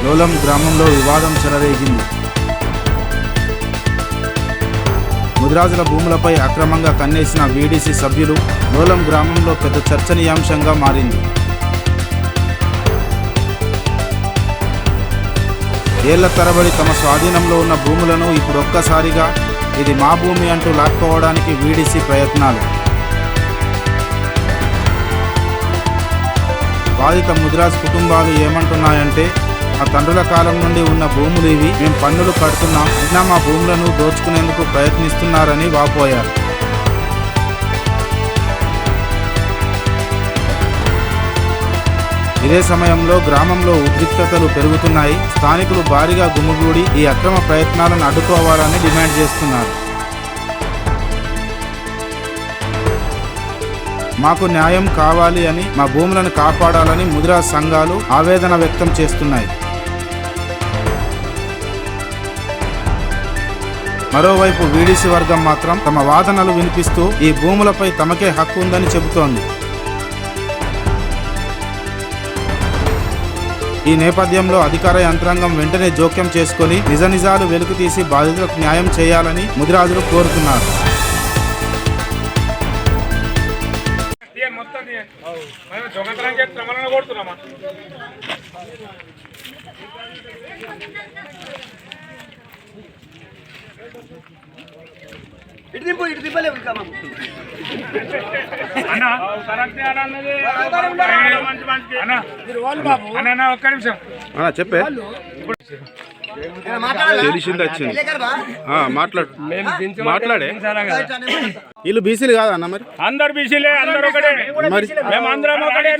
లోలం గ్రామంలో వివాదం చెలరేగింది. ముదిరాజుల భూములపై అక్రమంగా కన్నేసిన వీడీసీ సభ్యులు లోలం గ్రామంలో పెద్ద చర్చనీయాంశంగా మారింది. ఏళ్ల తరబడి తమ స్వాధీనంలో ఉన్న భూములను ఇప్పుడు ఒక్కసారిగా ఇది మా భూమి అంటూ లాక్కోవడానికి వీడీసీ ప్రయత్నాలు. బాధిత ముదిరాజ్ కుటుంబాలు ఏమంటున్నాయంటే, మా తండ్రుల కాలం నుండి ఉన్న భూములు ఇవి, మేము పన్నులు కడుతున్నాం, అయినా మా భూములను దోచుకునేందుకు ప్రయత్నిస్తున్నారని వాపోయారు. ఇదే సమయంలో గ్రామంలో ఉద్రిక్తతలు పెరుగుతున్నాయి. స్థానికులు భారీగా గుమిగూడి ఈ అక్రమ ప్రయత్నాలను అడ్డుకోవాలని డిమాండ్ చేస్తున్నారు. మాకు న్యాయం కావాలి అని, మా భూములను కాపాడాలని ముదిరాజ్ సంఘాలు ఆవేదన వ్యక్తం చేస్తున్నాయి. మరోవైపు వీడీసీ వర్గం మాత్రం తమ వాదనలు వినిపిస్తూ ఈ భూములపై తమకే హక్కు ఉందని చెబుతోంది. ఈ నేపథ్యంలో అధికార యంత్రాంగం వెంటనే జోక్యం చేసుకుని నిజాలు వెలుగుతీసి బాధితులకు న్యాయం చేయాలని ముదిరాజులు కోరుతున్నారు. చెప్పే తెలిసింది వచ్చింది మాట్లాడే వీళ్ళు బీసీలు కాదా అన్న? మరి అందరు బీసీలే, అందరు ఒకటే, మేమందరం ఒకటే.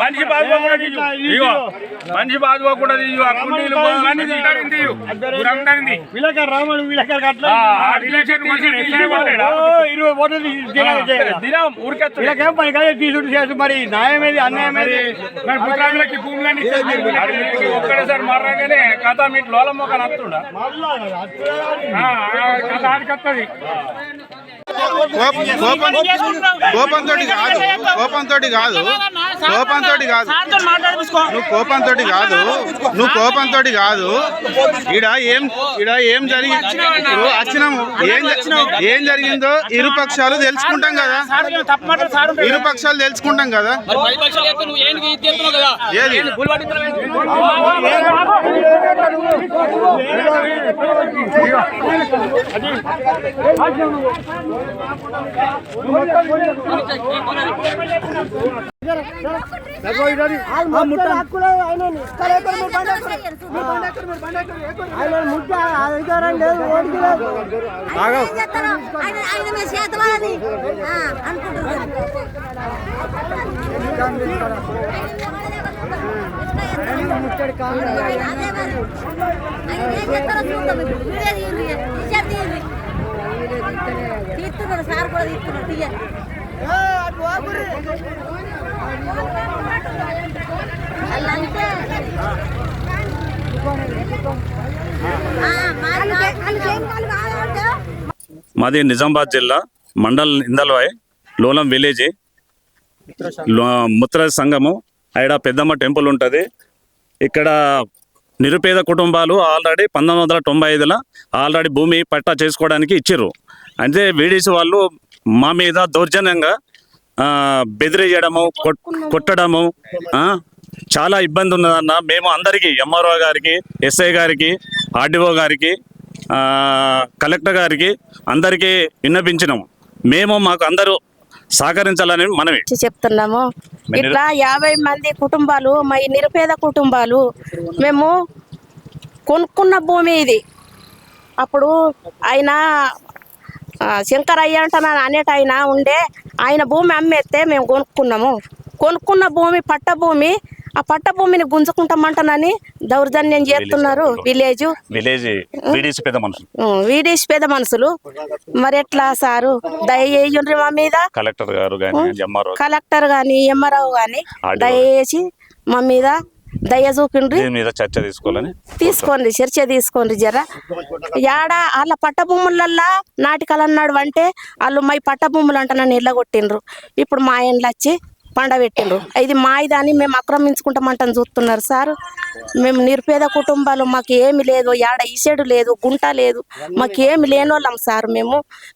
మనిషి బాధపోకుండా మనిషి బాధపోకుండా మరి న్యాయమేది అన్యాయమేది భూములని ఒక్కడే సార్ మర్రగానే కథ మీకు లోలం ఒక నత్తుండా కథ ఆడికత్తది. కోపంతో కాదు ఈడ ఏం వచ్చినాము, ఏం జరిగిందో ఇరు పక్షాలు తెలుసుకుంటాం కదా, ఏది సార్ కూడా తీసుకున్నారు. మాది నిజామాబాద్ జిల్లా మండల్ ఇందల్వాయ్ లోలం విలేజ్ ముత్ర సంఘము. ఆడ పెద్దమ్మ టెంపుల్ ఉంటుంది. ఇక్కడ నిరుపేద కుటుంబాలు ఆల్రెడీ 1995లో ఆల్రెడీ భూమి పట్టా చేసుకోవడానికి ఇచ్చిర్రు. అంటే వీడీసీ వాళ్ళు మా మీద దౌర్జన్యంగా బెదిరియడము, కొట్టడము చాలా ఇబ్బంది ఉన్నదన్న. మేము అందరికీ ఎంఆర్ఓ గారికి, ఎస్ఐ గారికి, ఆర్డీఓ గారికి, కలెక్టర్ గారికి అందరికీ విన్నపించినాము. మాకు అందరూ సహకరించాలని మనమే చెప్తున్నాము. ఇట్లా 50 మంది కుటుంబాలు, మా నిరుపేద కుటుంబాలు, మేము కొనుక్కున్న భూమి ఇది. అప్పుడు ఆయన శంకరయ్య అంట అనేట ఆయన ఉండే, ఆయన భూమి అమ్మేస్తే మేము కొనుక్కున్న భూమి పట్ట భూమి. ఆ పట్ట భూమిని గుంజుకుంటామంటానని దౌర్జన్యం చేస్తున్నారు వీడీసీ పెద్ద మనుషులు. మరి ఎట్లా సారు దయచేయండి మా మీద, కలెక్టర్ గాని ఎంఆర్ఓ గాని దయచేసి మా మీద దయ చూపిండ్రి, తీసుకోండి, చర్చ తీసుకోండి. జర యాడ వాళ్ళ పట్ట భూములల్లా నాటికలు అన్నాడు అంటే వాళ్ళు మా పట్ట భూములు అంట నన్ను ఇళ్ళ కొట్టిండ్రు. ఇప్పుడు మా ఇండ్లు వచ్చి పండబెట్టిండ్రు. ఇది మాయిదాన్ని మేము ఆక్రమించుకుంటామంటని చూస్తున్నారు సార్. మేము నిరుపేద కుటుంబాలు, మాకు ఏమి లేదు, యాడ ఇసెడు లేదు, గుంట లేదు, మాకు ఏమి లేనోళ్ళం సార్.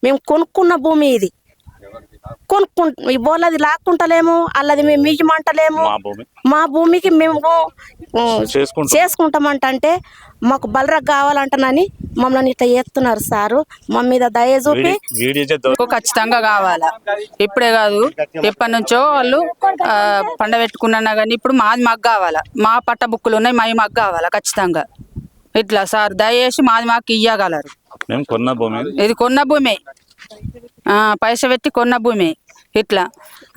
మేము కొనుక్కున్న భూమి ఇది, ఈ బోలది లాక్కుంటలేము, అల్లది మేము మియ్యమంటలేము. మా భూమికి మేము చేసుకుంటామంటే మాకు బలరకు కావాలంటనని మమ్మల్ని ఇట్లా చేస్తున్నారు సారు. మా మీద దయ చూపి ఖచ్చితంగా కావాలా. ఇప్పుడే కాదు, ఎప్పటి నుంచో వాళ్ళు పండబెట్టుకున్నా కానీ ఇప్పుడు మాకు కావాలా. మా పట్ట బుక్కులు ఉన్నాయి, మాకు కావాలా ఖచ్చితంగా. ఇట్లా సార్ దయచేసి మాకు ఇయ్యగలరు. ఇది కొన్న భూమి, పైస పెట్టి కొన్న భూమి. ఇట్లా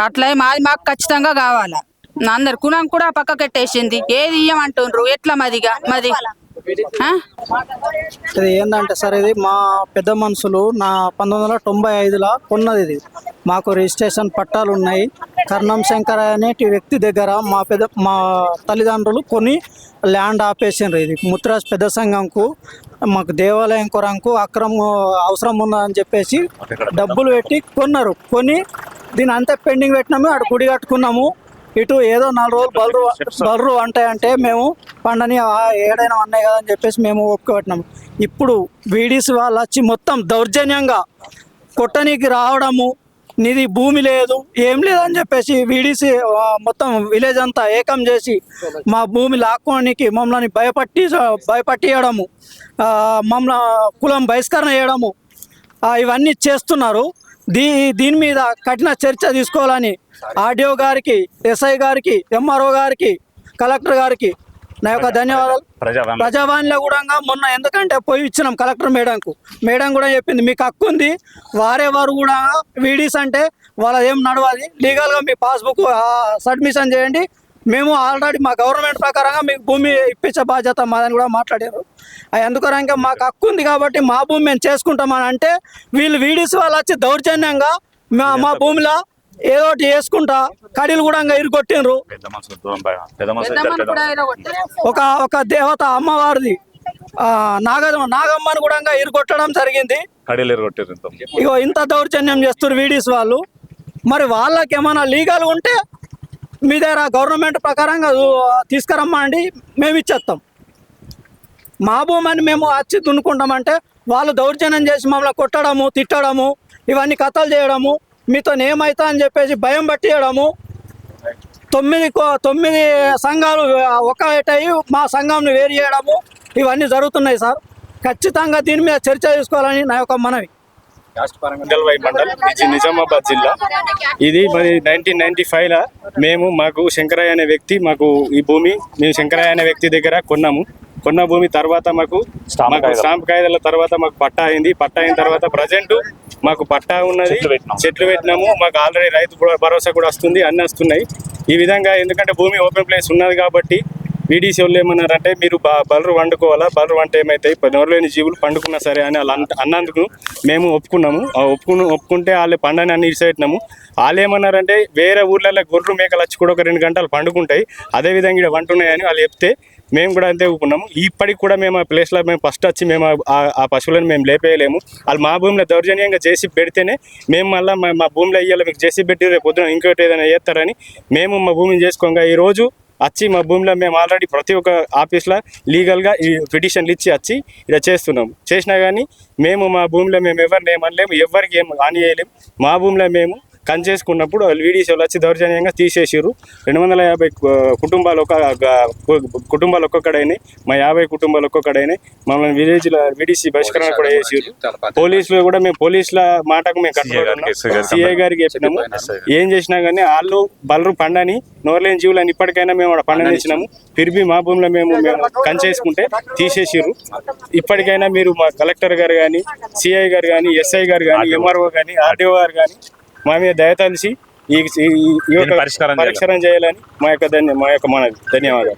అట్లా మాకు ఖచ్చితంగా కావాలా. అందరు కుణం కూడా పక్కకెట్టేసింది, ఏది ఇయ్యమంటుండ్రు, ఎట్లా మాది ఇది ఏంటంటే సార్, ఇది మా పెద్ద మనుషులు 1995లో కొన్నది. ఇది మాకు రిజిస్ట్రేషన్ పట్టాలు ఉన్నాయి. కర్ణం శంకర్ అనే వ్యక్తి దగ్గర మా తల్లిదండ్రులు కొని ల్యాండ్ ఆపేసిండ్రు. ఇది ముత్రాజ్ పెద్ద సంఘంకు, మాకు దేవాలయం కొరంకు అవసరం ఉన్నదని చెప్పేసి డబ్బులు పెట్టి కొన్నారు. కొని దీని అంతా పెండింగ్ పెట్టినాము. అక్కడ గుడి కట్టుకున్నాము. ఇటు ఏదో 4 రోజులు బలరు అంటాయంటే మేము పండని ఏడైనా అన్నాయి కదా అని చెప్పేసి మేము ఒప్పుకోబెట్టినాము. ఇప్పుడు వీడీసీ వాళ్ళు వచ్చి మొత్తం దౌర్జన్యంగా కొట్టనీకి రావడము, నిధి భూమి లేదు ఏం లేదని చెప్పేసి వీడీసీ మొత్తం విలేజ్ అంతా ఏకం చేసి మా భూమి లాక్కోనికి మమ్మల్ని భయపట్టియడము, మమ్మల్ని కులం బహిష్కరణ చేయడము, ఇవన్నీ చేస్తున్నారు. దీని మీద కఠిన చర్చ తీసుకోవాలని ఆర్డీఓ గారికి, ఎస్ఐ గారికి, ఎంఆర్ఓ గారికి, కలెక్టర్ గారికి నా యొక్క ధన్యవాదాలు. ప్రజావాణిలో కూడా మొన్న ఎందుకంటే పోయి ఇచ్చినాం కలెక్టర్ మేడం కూడా చెప్పింది మీకు హక్కు ఉంది. వారు కూడా వీడీస్ అంటే వాళ్ళ ఏం నడవాలి, లీగల్గా మీ పాస్బుక్ సబ్మిషన్ చేయండి, మేము ఆల్రెడీ మా గవర్నమెంట్ ప్రకారంగా మీకు భూమి ఇప్పించే బాధ్యత మాదని కూడా మాట్లాడారు. అందుకరంగా మాకు హక్కు ఉంది కాబట్టి మా భూమి మేము చేసుకుంటామని అంటే వీళ్ళు వీడీసీ వాళ్ళు వచ్చి దౌర్జన్యంగా మా భూమిలో ఏదో ఒకటి వేసుకుంటా కడీలు కూడా ఇరుగొట్టిండ్రు. ఒక దేవత అమ్మవారిది నాగమ్మని కూడా ఇరుగొట్టడం జరిగింది. ఇగో ఇంత దౌర్జన్యం చేస్తారు వీడీసీ వాళ్ళు. మరి వాళ్ళకి ఏమైనా లీగల్ ఉంటే మీ దగ్గర గవర్నమెంట్ ప్రకారంగా తీసుకురమ్మండి, మేము ఇచ్చేస్తాం. మా భూమిని మేము వచ్చి దున్నుకుంటామంటే వాళ్ళు దౌర్జన్యం చేసి మమ్మల్ని కొట్టడము, తిట్టడము, ఇవన్నీ కథలు చేయడము, మీతో ఏమవుతా అని చెప్పేసి భయం పట్టియడము. 9 సంఘాలు ఒకటయి మా సంఘంని వేరు చేయడము, ఇవన్నీ జరుగుతున్నాయి సార్. ఖచ్చితంగా దీని మీద చర్చ తీసుకోవాలని నా యొక్క మనవి. మండల్ నిజామాబాద్ జిల్లా. ఇది మరి 1995లో మాకు శంకరయ్య అనే వ్యక్తి మాకు ఈ భూమి, మేము శంకరయ్య అనే వ్యక్తి దగ్గర కొన్న భూమి తర్వాత మాకు స్టాంప్ కాయిదాల తర్వాత మాకు పట్టా అయింది. పట్టా అయిన తర్వాత ప్రజెంట్ మాకు పట్టా ఉన్నది, చెట్లు పెట్టినాము. మాకు ఆల్రెడీ రైతు భరోసా కూడా వస్తుంది, అన్నీ వస్తున్నాయి. ఈ విధంగా ఎందుకంటే భూమి ఓపెన్ ప్లేస్ ఉన్నది కాబట్టి వీడీసీ వాళ్ళు ఏమన్నారంటే మీరు బలరు వండుకోవాలా, బలరు వంట ఏమవుతాయి, నోరులేని జీవులు పండుకున్నా సరే అని వాళ్ళు అన్నందుకు మేము ఒప్పుకున్నాము. ఒప్పుకుంటే వాళ్ళు పండని అన్ని ఇడిసెట్టినాము. వాళ్ళు ఏమన్నారంటే వేరే ఊర్లలో గొర్రెలు మేకలు వచ్చి కూడా ఒక 2 గంటలు పండుకుంటాయి, అదేవిధంగా ఇక్కడ వంట ఉన్నాయని వాళ్ళు చెప్తే మేము కూడా అంతే ఊపుకున్నాము. ఇప్పటికి కూడా మేము ఆ ప్లేస్లో మేము ఫస్ట్ వచ్చి మేము ఆ పశువులను మేము లేపేయలేము. వాళ్ళు మా భూమిలో దౌర్జన్యంగా జేసీబీ పెడితేనే మేము మళ్ళీ మా భూమిలో ఇయ్యాలి, మీకు జేసీబీ పెట్టి రేపు పొద్దున ఇంకోటి ఏదైనా చేస్తారని మేము మా భూమిని చేసుకోగా ఈరోజు వచ్చి మా భూమిలో మేము ఆల్రెడీ ప్రతి ఒక్క ఆఫీస్లో లీగల్గా ఈ పిటిషన్లు ఇచ్చి వచ్చి ఇలా చేస్తున్నాము. చేసినా కానీ మేము మా భూమిలో మేము ఎవరిని ఏమనలేము, ఎవరికి ఏం హాని చేయలేము. మా భూమిలో మేము చేసుకున్నప్పుడు వీడీసీ వాళ్ళు వచ్చి దౌర్జన్యంగా తీసేసారు. 250 కుటుంబాలు కుటుంబాలు ఒక్కొక్కడైనాయి, మా 50 కుటుంబాలు ఒక్కొక్కడైనాయి. మమ్మల్ని విలేజ్లో వీడీసీ బహిష్కరణ కూడా చేసారు. పోలీసులు కూడా మేము పోలీసుల మాటకు మేము కట్టుబడి సిఐ గారికి చెప్పినాము. ఏం చేసినా కానీ వాళ్ళు బలరు పండని నోర్లేని జీవులని ఇప్పటికైనా మేము పండనిచ్చినాము. తిరిగి మా భూమిలో మేము కంచేసుకుంటే తీసేసారు. ఇప్పటికైనా మీరు మా కలెక్టర్ గారు కానీ, సిఐ గారు కానీ, ఎస్ఐ గారు కానీ, ఎంఆర్ఓ కానీ, ఆర్డీఓ గారు కానీ మా మీద దయతలిసి ఈ పరిష్కారం చేయాలని మా యొక్క ధన్యవాదాలు.